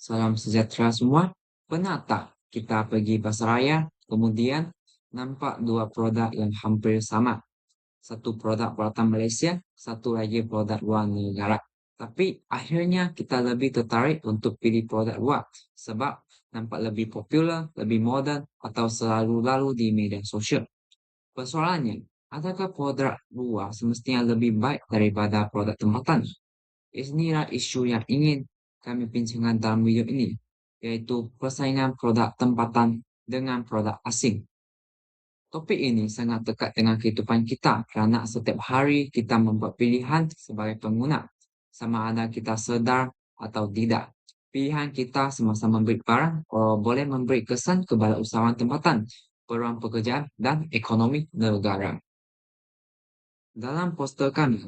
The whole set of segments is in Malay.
Salam sejahtera semua. Pernah tak kita pergi pasaraya, kemudian nampak dua produk yang hampir sama? Satu produk buatan Malaysia, satu lagi produk luar negara. Tapi akhirnya kita lebih tertarik untuk pilih produk luar sebab nampak lebih popular, lebih moden, atau selalu lalu di media sosial. Persoalannya, adakah produk luar semestinya lebih baik daripada produk tempatan? Inilah isu yang ingin kami bincangkan dalam video ini, yaitu persaingan produk tempatan dengan produk asing. Topik ini sangat dekat dengan kehidupan kita kerana setiap hari kita membuat pilihan sebagai pengguna, sama ada kita sedar atau tidak. Pilihan kita semasa membeli barang boleh memberi kesan kepada usahawan tempatan, peluang pekerjaan, dan ekonomi negara. Dalam poster kami,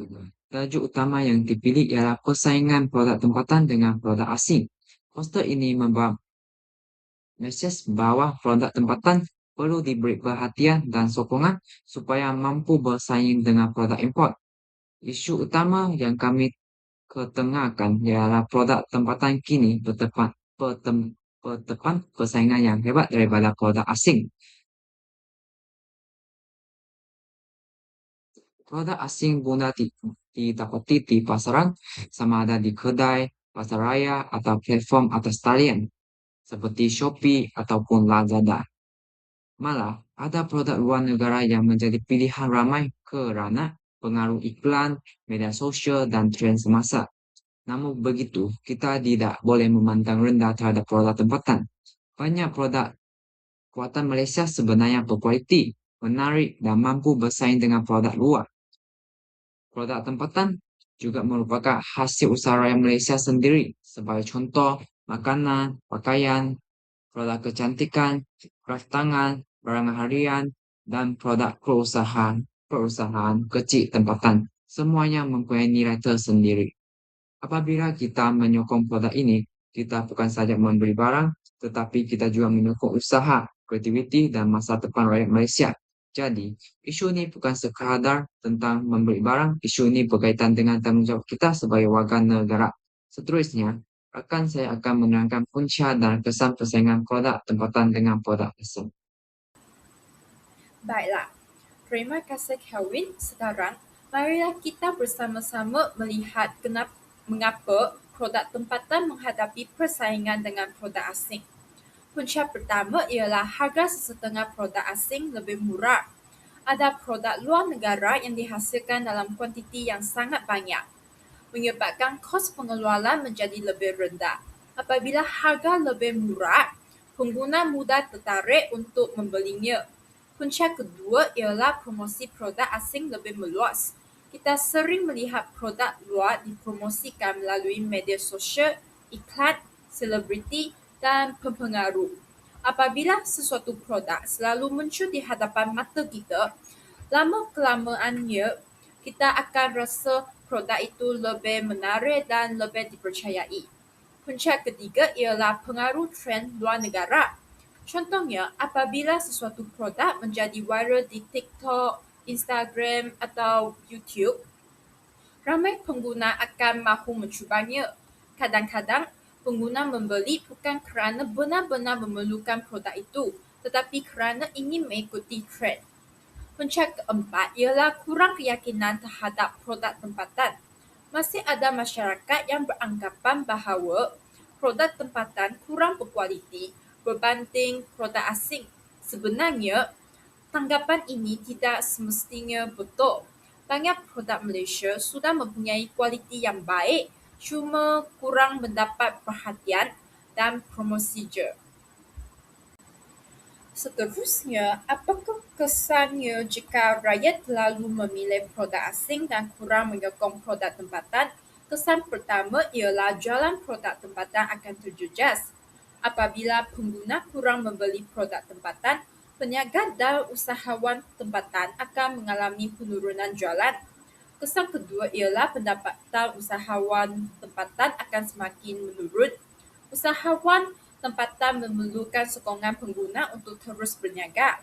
tajuk utama yang dipilih ialah persaingan produk tempatan dengan produk asing. Poster ini membawa mesej bahwa produk tempatan perlu diberi perhatian dan sokongan supaya mampu bersaing dengan produk import. Isu utama yang kami ketengahkan ialah produk tempatan kini bertepan persaingan yang hebat daripada produk asing. Produk asing mudah didapati di pasaran, sama ada di kedai, pasaraya, atau platform atas talian, seperti Shopee ataupun Lazada. Malah, ada produk luar negara yang menjadi pilihan ramai kerana pengaruh iklan, media sosial, dan tren semasa. Namun begitu, kita tidak boleh memandang rendah terhadap produk tempatan. Banyak produk buatan Malaysia sebenarnya berkualiti, menarik, dan mampu bersaing dengan produk luar. Produk tempatan juga merupakan hasil usaha rakyat Malaysia sendiri. Sebagai contoh, makanan, pakaian, produk kecantikan, craft tangan, barang harian, dan produk perusahaan kecil tempatan. Semuanya mempunyai nilai tersendiri. Apabila kita menyokong produk ini, kita bukan saja membeli barang, tetapi kita juga menyokong usaha, kreativiti, dan masa depan rakyat Malaysia. Jadi, isu ini bukan sekadar tentang membeli barang, isu ini berkaitan dengan tanggung jawab kita sebagai warga negara. Seterusnya, saya akan menerangkan punca dan kesan persaingan produk tempatan dengan produk asing. Baiklah, terima kasih Kelvin. Sekarang, marilah kita bersama-sama melihat mengapa produk tempatan menghadapi persaingan dengan produk asing. Punca pertama ialah harga sesetengah produk asing lebih murah. Ada produk luar negara yang dihasilkan dalam kuantiti yang sangat banyak, menyebabkan kos pengeluaran menjadi lebih rendah. Apabila harga lebih murah, pengguna mudah tertarik untuk membelinya. Punca kedua ialah promosi produk asing lebih meluas. Kita sering melihat produk luar dipromosikan melalui media sosial, iklan, selebriti, dan pempengaruh. Apabila sesuatu produk selalu muncul di hadapan mata kita, lama-kelamaannya kita akan rasa produk itu lebih menarik dan lebih dipercayai. Punca ketiga ialah pengaruh tren luar negara. Contohnya, apabila sesuatu produk menjadi viral di TikTok, Instagram, atau YouTube, ramai pengguna akan mahu mencubanya. Kadang-kadang, pengguna membeli bukan kerana benar-benar memerlukan produk itu, tetapi kerana ingin mengikuti tren. Punca keempat ialah kurang keyakinan terhadap produk tempatan. Masih ada masyarakat yang beranggapan bahawa produk tempatan kurang berkualiti berbanding produk asing. Sebenarnya, tanggapan ini tidak semestinya betul. Banyak produk Malaysia sudah mempunyai kualiti yang baik, cuma kurang mendapat perhatian dan promosi je. Seterusnya, apakah kesannya jika rakyat terlalu memilih produk asing dan kurang menyokong produk tempatan? Kesan pertama ialah jualan produk tempatan akan terjejas. Apabila pengguna kurang membeli produk tempatan, peniaga dan usahawan tempatan akan mengalami penurunan jualan. Kesan kedua ialah pendapatan usahawan tempatan akan semakin menurun. Usahawan tempatan memerlukan sokongan pengguna untuk terus berniaga.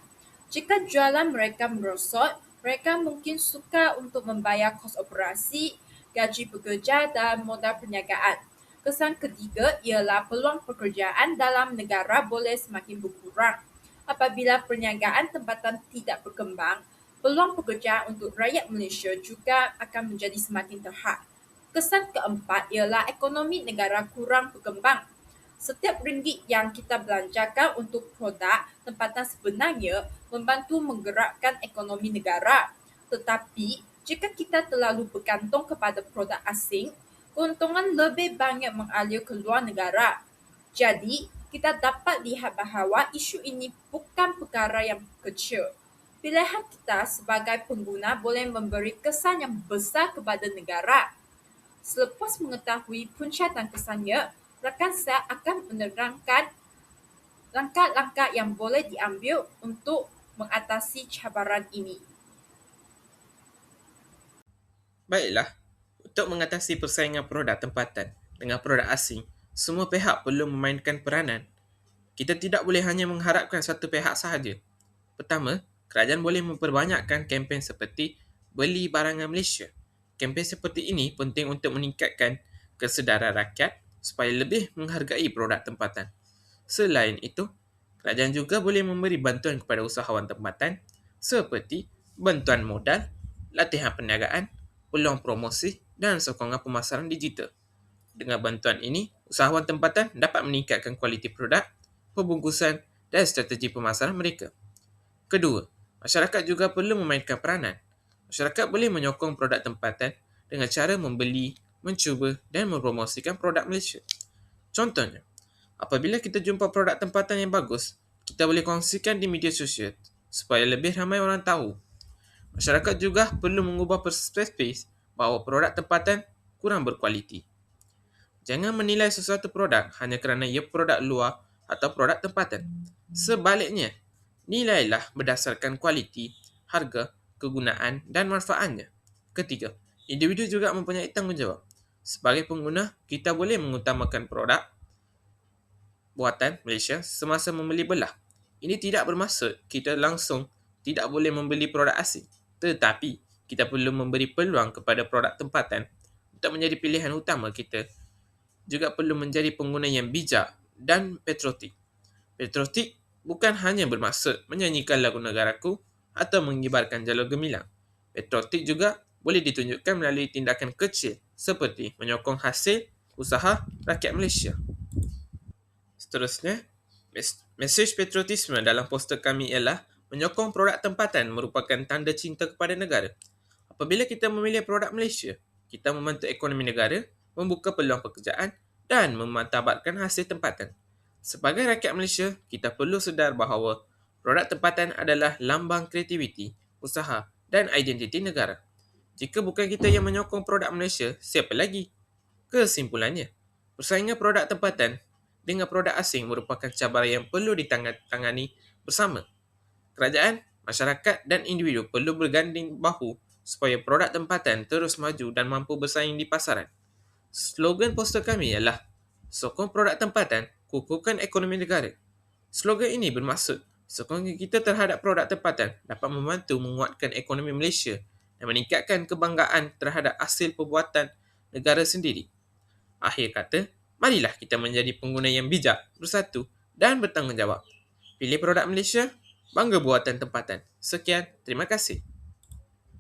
Jika jualan mereka merosot, mereka mungkin sukar untuk membayar kos operasi, gaji pekerja dan modal perniagaan. Kesan ketiga ialah peluang pekerjaan dalam negara boleh semakin berkurang. Apabila perniagaan tempatan tidak berkembang, peluang pekerjaan untuk rakyat Malaysia juga akan menjadi semakin terhad. Kesan keempat ialah ekonomi negara kurang berkembang. Setiap ringgit yang kita belanjakan untuk produk tempatan sebenarnya membantu menggerakkan ekonomi negara. Tetapi, jika kita terlalu bergantung kepada produk asing, keuntungan lebih banyak mengalir ke luar negara. Jadi, kita dapat lihat bahawa isu ini bukan perkara yang kecil. Pilihan kita sebagai pengguna boleh memberi kesan yang besar kepada negara. Selepas mengetahui punca dan kesannya, rakan saya akan menerangkan langkah-langkah yang boleh diambil untuk mengatasi cabaran ini. Baiklah, untuk mengatasi persaingan produk tempatan dengan produk asing, semua pihak perlu memainkan peranan. Kita tidak boleh hanya mengharapkan satu pihak sahaja. Pertama, kerajaan boleh memperbanyakkan kempen seperti beli barangan Malaysia. Kempen seperti ini penting untuk meningkatkan kesedaran rakyat supaya lebih menghargai produk tempatan. Selain itu, kerajaan juga boleh memberi bantuan kepada usahawan tempatan seperti bantuan modal, latihan perniagaan, peluang promosi dan sokongan pemasaran digital. Dengan bantuan ini, usahawan tempatan dapat meningkatkan kualiti produk, pembungkusan dan strategi pemasaran mereka. Kedua, masyarakat juga perlu memainkan peranan. Masyarakat boleh menyokong produk tempatan dengan cara membeli, mencuba dan mempromosikan produk Malaysia. Contohnya, apabila kita jumpa produk tempatan yang bagus, kita boleh kongsikan di media sosial supaya lebih ramai orang tahu. Masyarakat juga perlu mengubah perspektif bahawa produk tempatan kurang berkualiti. Jangan menilai sesuatu produk hanya kerana ia produk luar atau produk tempatan. Sebaliknya, nilailah berdasarkan kualiti, harga, kegunaan dan manfaatnya. Ketiga, individu juga mempunyai tanggungjawab. Sebagai pengguna, kita boleh mengutamakan produk buatan Malaysia semasa membeli belah. Ini tidak bermaksud kita langsung tidak boleh membeli produk asing. Tetapi, kita perlu memberi peluang kepada produk tempatan untuk menjadi pilihan utama kita. Juga perlu menjadi pengguna yang bijak dan patriotik. Patriotik bukan hanya bermaksud menyanyikan lagu negaraku atau mengibarkan jalur gemilang. Patriotik juga boleh ditunjukkan melalui tindakan kecil seperti menyokong hasil usaha rakyat Malaysia. Seterusnya, mesej patriotisme dalam poster kami ialah menyokong produk tempatan merupakan tanda cinta kepada negara. Apabila kita memilih produk Malaysia, kita membantu ekonomi negara, membuka peluang pekerjaan dan memantabatkan hasil tempatan. Sebagai rakyat Malaysia, kita perlu sedar bahawa produk tempatan adalah lambang kreativiti, usaha dan identiti negara. Jika bukan kita yang menyokong produk Malaysia, siapa lagi? Kesimpulannya, persaingan produk tempatan dengan produk asing merupakan cabaran yang perlu ditangani bersama. Kerajaan, masyarakat dan individu perlu berganding bahu supaya produk tempatan terus maju dan mampu bersaing di pasaran. Slogan poster kami ialah sokong produk tempatan, kukuhkan ekonomi negara. Slogan ini bermaksud sokongan kita terhadap produk tempatan dapat membantu menguatkan ekonomi Malaysia dan meningkatkan kebanggaan terhadap hasil perbuatan negara sendiri. Akhir kata, marilah kita menjadi pengguna yang bijak, bersatu dan bertanggungjawab. Pilih produk Malaysia, bangga buatan tempatan. Sekian, terima kasih.